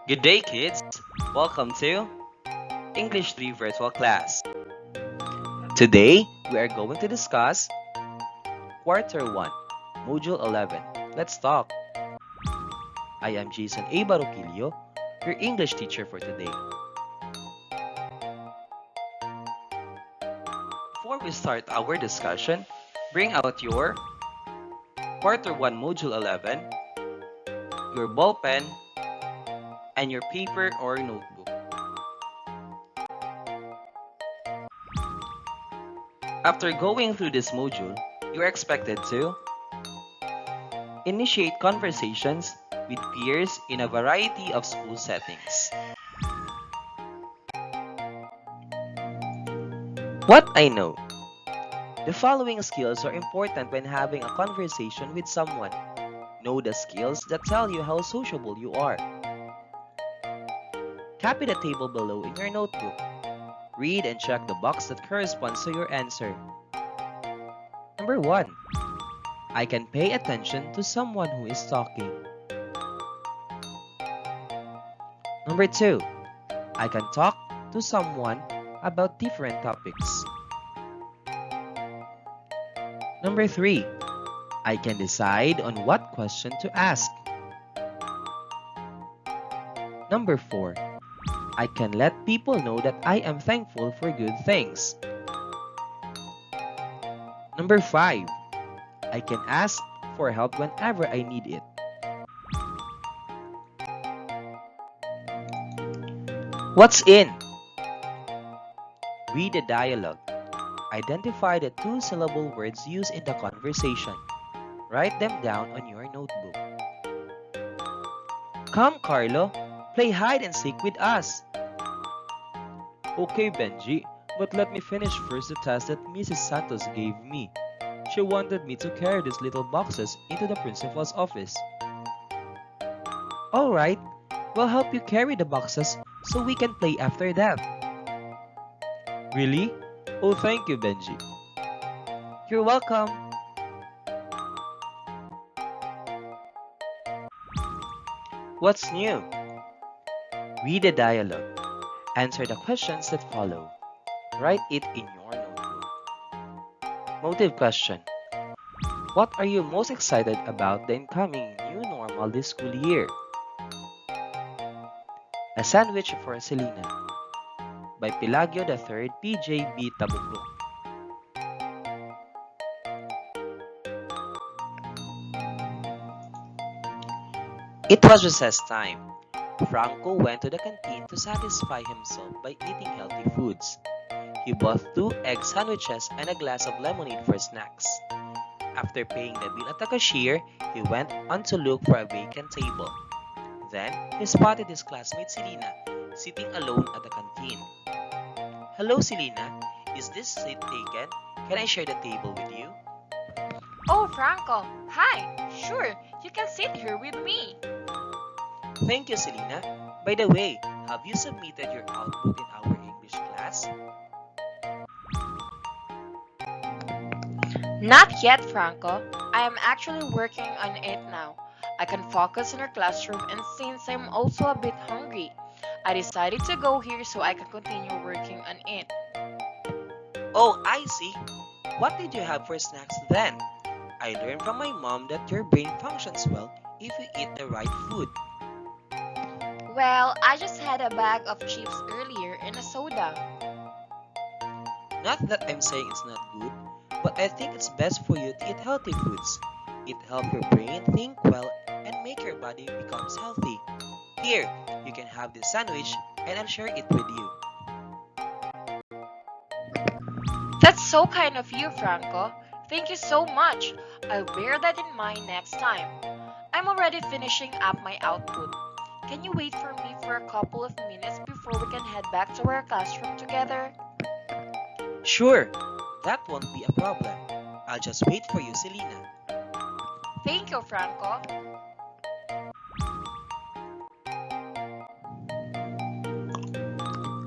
Good day, kids. Welcome to English 3 virtual class. Today, we are going to discuss Quarter 1, Module 11. Let's talk. I am Jason A. Baroquillo, your English teacher for today. Before we start our discussion, bring out your Quarter 1, Module 11, your ball pen, and your paper or notebook. After going through this module, you are expected to initiate conversations with peers in a variety of school settings. What I know. The following skills are important when having a conversation with someone. Know the skills that tell you how sociable you are. Copy the table below in your notebook. Read and check the box that corresponds to your answer. Number 1. I can pay attention to someone who is talking. Number 2. I can talk to someone about different topics. Number 3. I can decide on what question to ask. Number 4. I can let people know that I am thankful for good things. Number 5. I can ask for help whenever I need it. What's in? Read the dialogue. Identify the two-syllable words used in the conversation. Write them down on your notebook. Come, Carlo. Play hide and seek with us. Okay, Benji, but let me finish first the task that Mrs. Santos gave me. She wanted me to carry these little boxes into the principal's office. Alright, we'll help you carry the boxes so we can play after that. Really? Oh, thank you, Benji. You're welcome. What's new? Read the dialogue. Answer the questions that follow. Write it in your notebook. Motive question. What are you most excited about the incoming new normal this school year? A Sandwich for Selena by Pelagio III PJB Tabuco. It was recess time. Franco went to the canteen to satisfy himself by eating healthy foods. He bought 2 egg sandwiches and a glass of lemonade for snacks. After paying the bill at the cashier, he went on to look for a vacant table. Then, he spotted his classmate Selena sitting alone at the canteen. Hello, Selena. Is this seat taken? Can I share the table with you? Oh, Franco. Hi. Sure, you can sit here with me. Thank you, Selena. By the way, have you submitted your output in our English class? Not yet, Franco. I am actually working on it now. I can focus in our classroom, and since I'm also a bit hungry, I decided to go here so I can continue working on it. Oh, I see. What did you have for snacks then? I learned from my mom that your brain functions well if you eat the right food. Well, I just had a bag of chips earlier and a soda. Not that I'm saying it's not good, but I think it's best for you to eat healthy foods. It helps your brain think well and make your body becomes healthy. Here, you can have this sandwich and I'll share it with you. That's so kind of you, Franco. Thank you so much. I'll bear that in mind next time. I'm already finishing up my output. Can you wait for me for a couple of minutes before we can head back to our classroom together? Sure, that won't be a problem. I'll just wait for you, Selena. Thank you, Franco.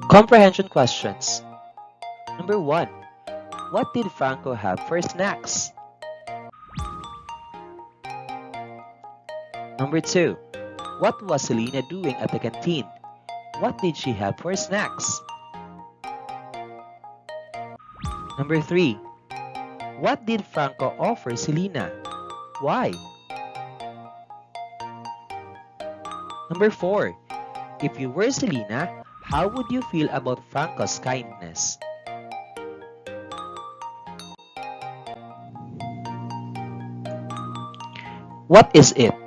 Comprehension questions. Number 1. What did Franco have for snacks? Number 2. What was Selena doing at the canteen? What did she have for snacks? Number 3. What did Franco offer Selena? Why? Number 4. If you were Selena, how would you feel about Franco's kindness? What is it?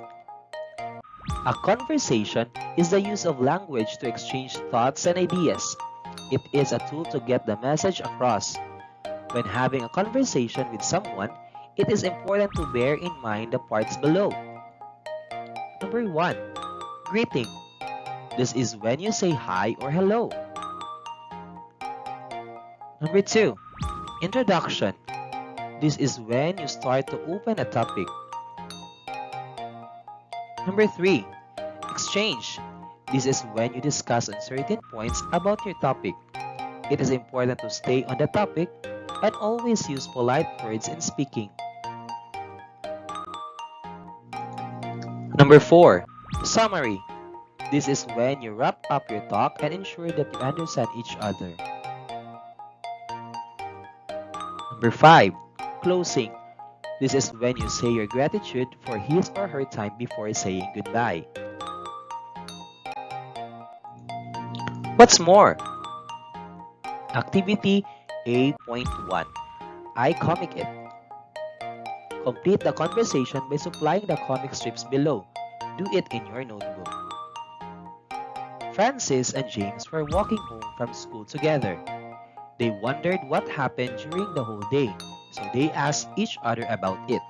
A conversation is the use of language to exchange thoughts and ideas. It is a tool to get the message across. When having a conversation with someone, it is important to bear in mind the parts below. Number 1. Greeting. This is when you say hi or hello. Number 2. Introduction. This is when you start to open a topic. Number 3. Exchange. This is when you discuss on certain points about your topic. It is important to stay on the topic and always use polite words in speaking. Number 4. Summary. This is when you wrap up your talk and ensure that you understand each other. Number 5. Closing. This is when you say your gratitude for his or her time before saying goodbye. What's more? Activity A.1. I comic it. Complete the conversation by supplying the comic strips below. Do it in your notebook. Francis and James were walking home from school together. They wondered what happened during the whole day, so they asked each other about it.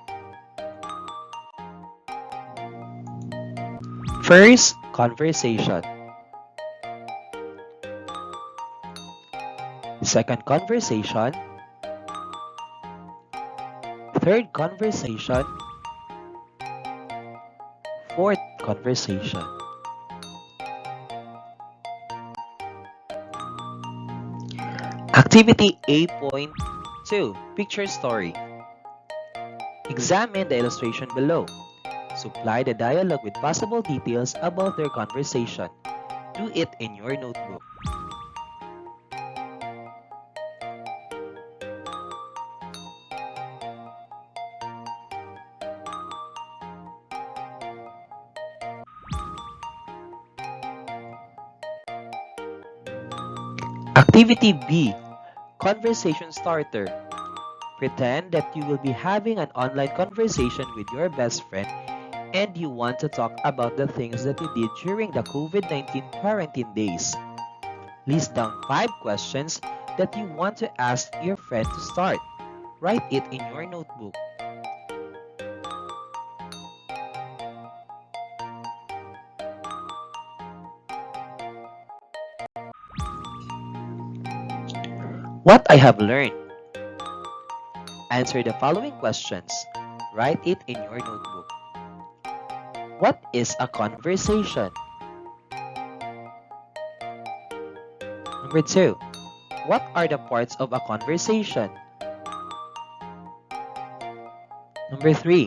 First conversation. Second conversation. Third conversation. Fourth conversation. Activity A.2. Picture story. Examine the illustration below. Supply the dialogue with possible details about their conversation. Do it in your notebook. Activity B. Conversation starter. Pretend that you will be having an online conversation with your best friend and you want to talk about the things that you did during the COVID-19 quarantine days. List down 5 questions that you want to ask your friend to start. Write it in your notebook. What I have learned. Answer the following questions. Write it in your notebook. What is a conversation? Number 2. What are the parts of a conversation? Number 3.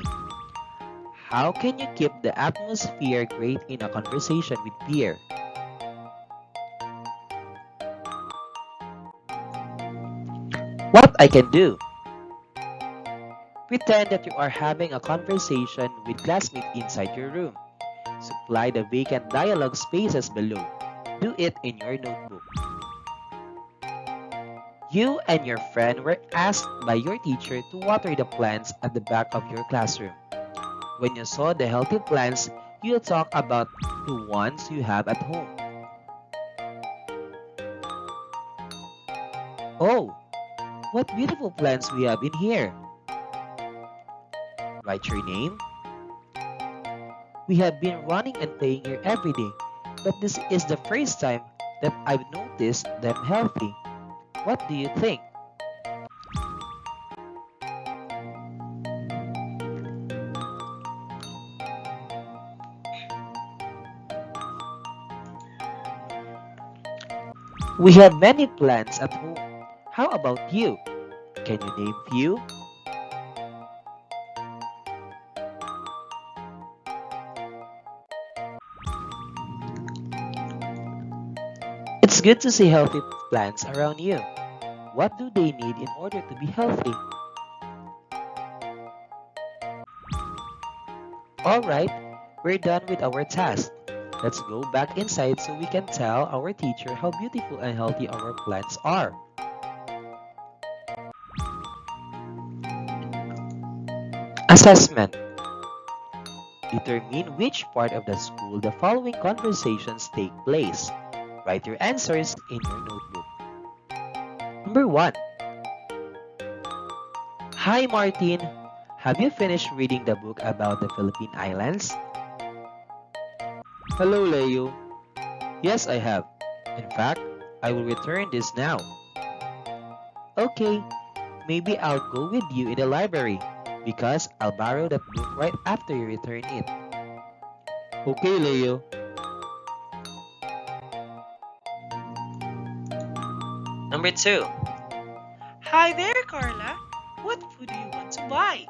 How can you keep the atmosphere great in a conversation with peer? What I can do. Pretend that you are having a conversation with classmates inside your room. Supply the vacant dialogue spaces below. Do it in your notebook. You and your friend were asked by your teacher to water the plants at the back of your classroom. When you saw the healthy plants, you talk about the ones you have at home. Oh, what beautiful plants we have in here. Write your name. We have been running and playing here every day, but this is the first time that I've noticed them healthy. What do you think? We have many plants at home. How about you? Can you name few? It's good to see healthy plants around you. What do they need in order to be healthy? Alright, we're done with our task. Let's go back inside so we can tell our teacher how beautiful and healthy our plants are. Assessment. Determine which part of the school the following conversations take place. Write your answers in your notebook. Number 1. Hi Martin, have you finished reading the book about the Philippine Islands? Hello Leo. Yes, I have. In fact, I will return this now. Okay, maybe I'll go with you in the library because I'll borrow that book right after you return it. Okay, Leo. Number 2. Hi there, Carla. What food do you want to buy?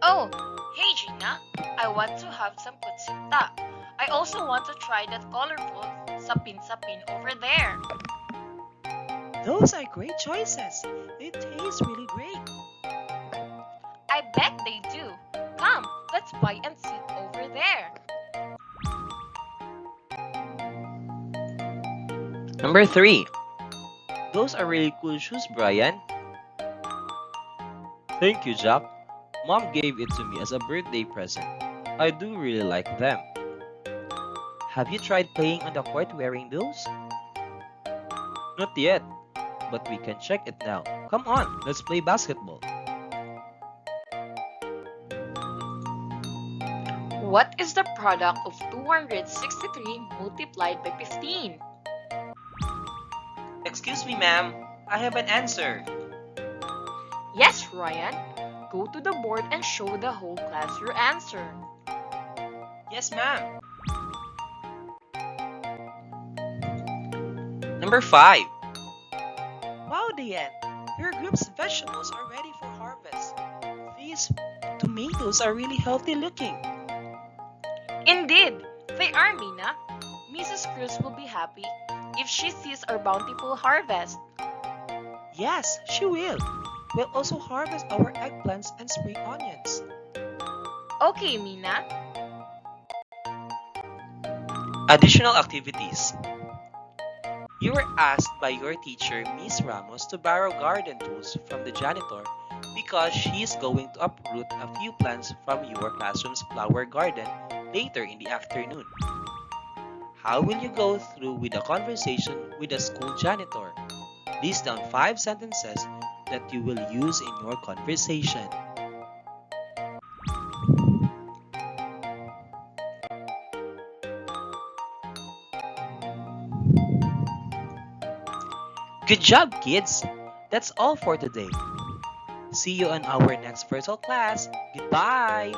Oh, hey Gina. I want to have some putsita. I also want to try that colorful sapin-sapin over there. Those are great choices. They taste really great. I bet they do. Come, let's buy and sit over there. Number 3. Those are really cool shoes, Brian. Thank you, Jack. Mom gave it to me as a birthday present. I do really like them. Have you tried playing on the court wearing those? Not yet, but we can check it now. Come on, let's play basketball. What is the product of 263 multiplied by 15? Excuse me, ma'am. I have an answer. Yes, Ryan. Go to the board and show the whole class your answer. Yes, ma'am. Number 5. Wow, Diane. Your group's vegetables are ready for harvest. These tomatoes are really healthy looking. Indeed, they are, Mina. Mrs. Cruz will be happy if she sees our bountiful harvest. Yes, she will. We'll also harvest our eggplants and spring onions. Okay, Mina. Additional activities. You were asked by your teacher, Miss Ramos, to borrow garden tools from the janitor because she is going to uproot a few plants from your classroom's flower garden later in the afternoon. How will you go through with a conversation with the school janitor? List down 5 sentences that you will use in your conversation. Good job, kids! That's all for today. See you in our next virtual class. Goodbye!